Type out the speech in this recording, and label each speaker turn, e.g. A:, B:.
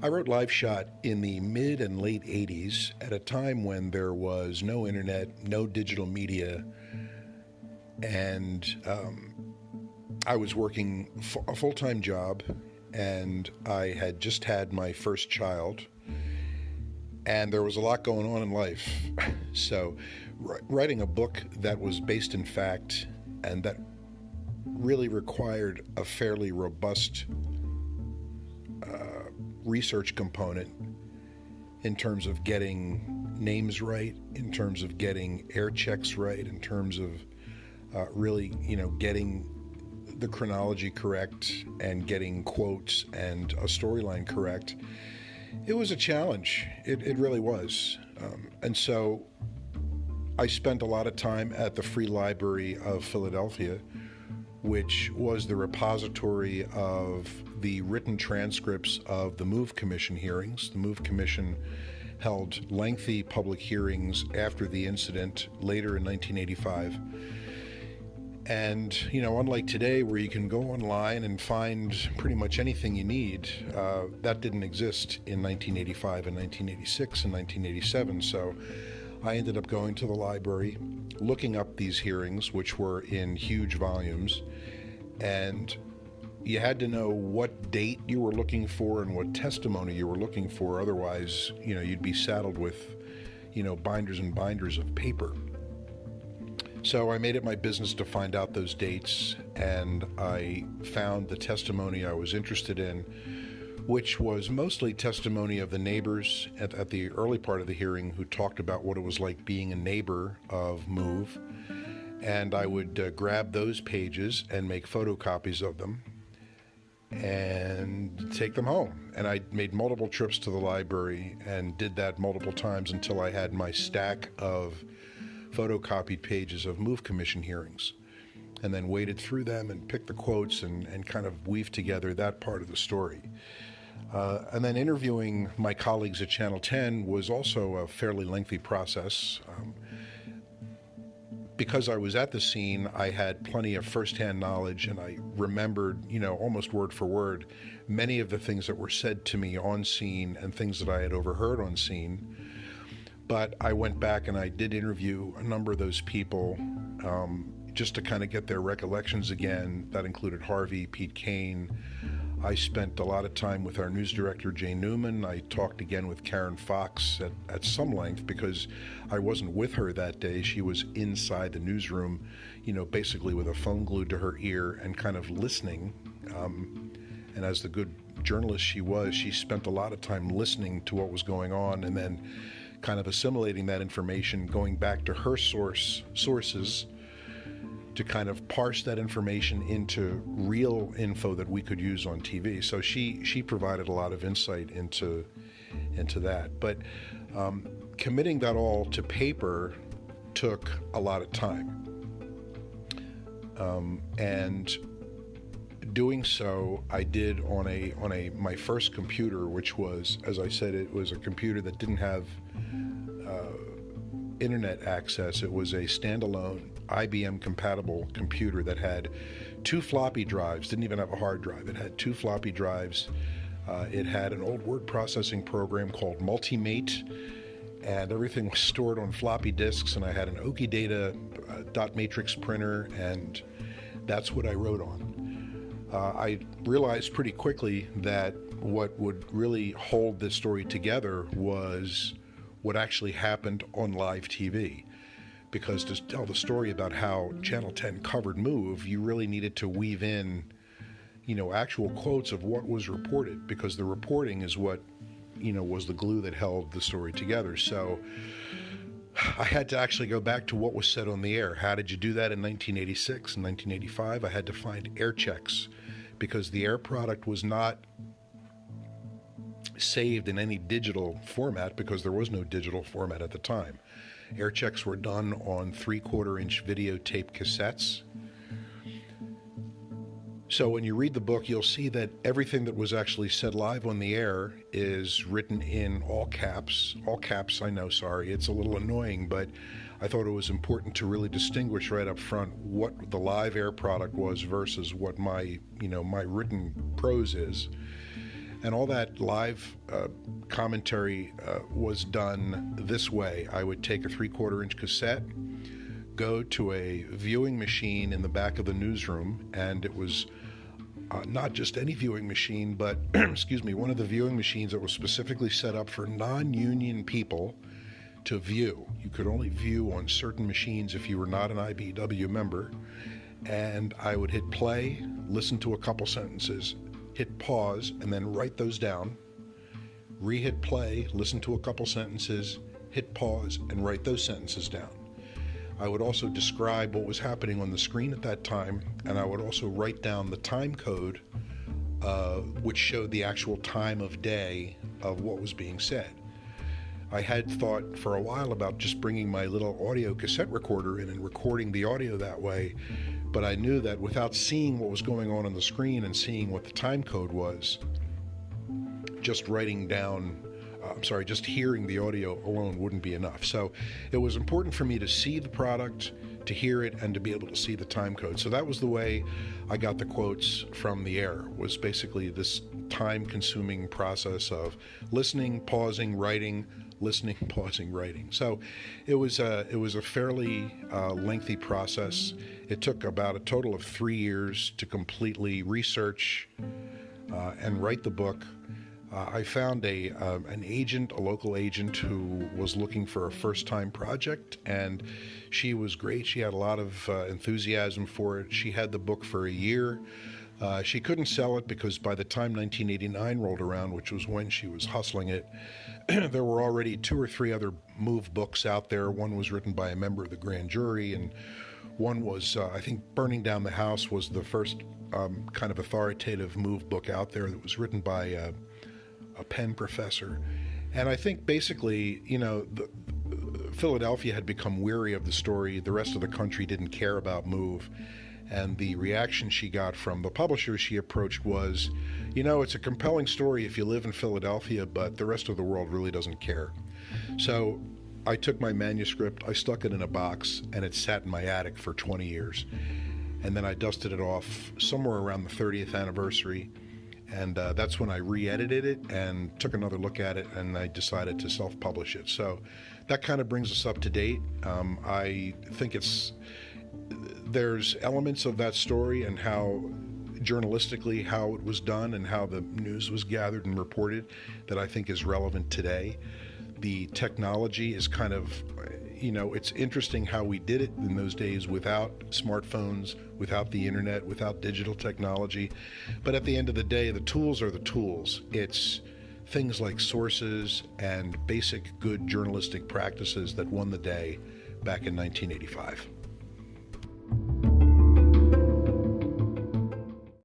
A: I wrote Liveshot in the mid and late 80s at a time when there was no internet, no digital media, and I was working a full-time job, and I had just had my first child, and there was a lot going on in life. So writing a book that was based in fact and that really required a fairly robust research component in terms of getting names right, in terms of getting air checks right, in terms of really, getting the chronology correct and getting quotes and a storyline correct. It was a challenge. It really was. And so I spent a lot of time at the Free Library of Philadelphia, which was the repository of the written transcripts of the Move Commission hearings. The Move Commission held lengthy public hearings after the incident later in 1985. And, unlike today where you can go online and find pretty much anything you need, that didn't exist in 1985 and 1986 and 1987. So I ended up going to the library, looking up these hearings, which were in huge volumes, and you had to know what date you were looking for and what testimony you were looking for. Otherwise, you'd be saddled with, binders and binders of paper. So I made it my business to find out those dates, and I found the testimony I was interested in, which was mostly testimony of the neighbors at the early part of the hearing who talked about what it was like being a neighbor of Move. And I would grab those pages and make photocopies of them and take them home. And I made multiple trips to the library and did that multiple times until I had my stack of photocopied pages of Move Commission hearings, and then waded through them and picked the quotes and kind of weaved together that part of the story. And then interviewing my colleagues at Channel 10 was also a fairly lengthy process. Because I was at the scene, I had plenty of firsthand knowledge, and I remembered, almost word for word, many of the things that were said to me on scene and things that I had overheard on scene. But I went back and I did interview a number of those people just to kind of get their recollections again. That included Harvey, Pete Kane. I spent a lot of time with our news director, Jane Newman. I talked again with Karen Fox at some length because I wasn't with her that day. She was inside the newsroom, basically with a phone glued to her ear and kind of listening. And as the good journalist she was, she spent a lot of time listening to what was going on and then kind of assimilating that information, going back to her sources to kind of parse that information into real info that we could use on TV. So she provided a lot of insight into that. But committing that all to paper took a lot of time. And doing so, I did on my first computer, which was, as I said, it was a computer that didn't have internet access. It was a standalone IBM compatible computer that had 2 floppy drives, didn't even have a hard drive. It had 2 floppy drives. It had an old word processing program called Multimate, and everything was stored on floppy disks, and I had an Oki Data dot matrix printer, and that's what I wrote on. I realized pretty quickly that what would really hold this story together was what actually happened on live TV. Because to tell the story about how Channel 10 covered Move, you really needed to weave in, actual quotes of what was reported, because the reporting is what, was the glue that held the story together. So I had to actually go back to what was said on the air. How did you do that in 1986 and 1985? I had to find air checks, because the air product was not saved in any digital format, because there was no digital format at the time. Air checks were done on 3/4-inch videotape cassettes. So when you read the book, you'll see that everything that was actually said live on the air is written in all caps. All caps, I know, sorry, it's a little annoying, but I thought it was important to really distinguish right up front what the live air product was versus what my written prose is. And all that live commentary was done this way. I would take a 3/4-inch cassette, go to a viewing machine in the back of the newsroom, and it was not just any viewing machine, but excuse me, one of the viewing machines that was specifically set up for non-union people to view. You could only view on certain machines if you were not an IBEW member. And I would hit play, listen to a couple sentences, hit pause, and then write those down. Re-hit play, listen to a couple sentences, hit pause, and write those sentences down. I would also describe what was happening on the screen at that time, and I would also write down the time code, which showed the actual time of day of what was being said. I had thought for a while about just bringing my little audio cassette recorder in and recording the audio that way, but I knew that without seeing what was going on the screen and seeing what the time code was, just hearing the audio alone wouldn't be enough. So it was important for me to see the product, to hear it, and to be able to see the time code. So that was the way I got the quotes from the air, was basically this time-consuming process of listening, pausing, writing, listening, pausing, writing. So it was a fairly lengthy process. It took about a total of 3 years to completely research and write the book. I found an agent, a local agent, who was looking for a first-time project, and she was great. She had a lot of enthusiasm for it. She had the book for a year. She couldn't sell it because by the time 1989 rolled around, which was when she was hustling it, there were already 2 or 3 other MOVE books out there. One was written by a member of the grand jury, and one was, I think, Burning Down the House was the first kind of authoritative MOVE book out there that was written by a Penn professor. And I think basically, Philadelphia had become weary of the story. The rest of the country didn't care about MOVE. And the reaction she got from the publisher she approached was, it's a compelling story if you live in Philadelphia, but the rest of the world really doesn't care. So I took my manuscript, I stuck it in a box, and it sat in my attic for 20 years. And then I dusted it off somewhere around the 30th anniversary. And that's when I re-edited it and took another look at it, and I decided to self-publish it. So that kind of brings us up to date. I think there's elements of that story and how journalistically how it was done and how the news was gathered and reported that I think is relevant today. The technology is kind of, it's interesting how we did it in those days without smartphones, without the internet, without digital technology. But at the end of the day, the tools are the tools. It's things like sources and basic good journalistic practices that won the day back in 1985.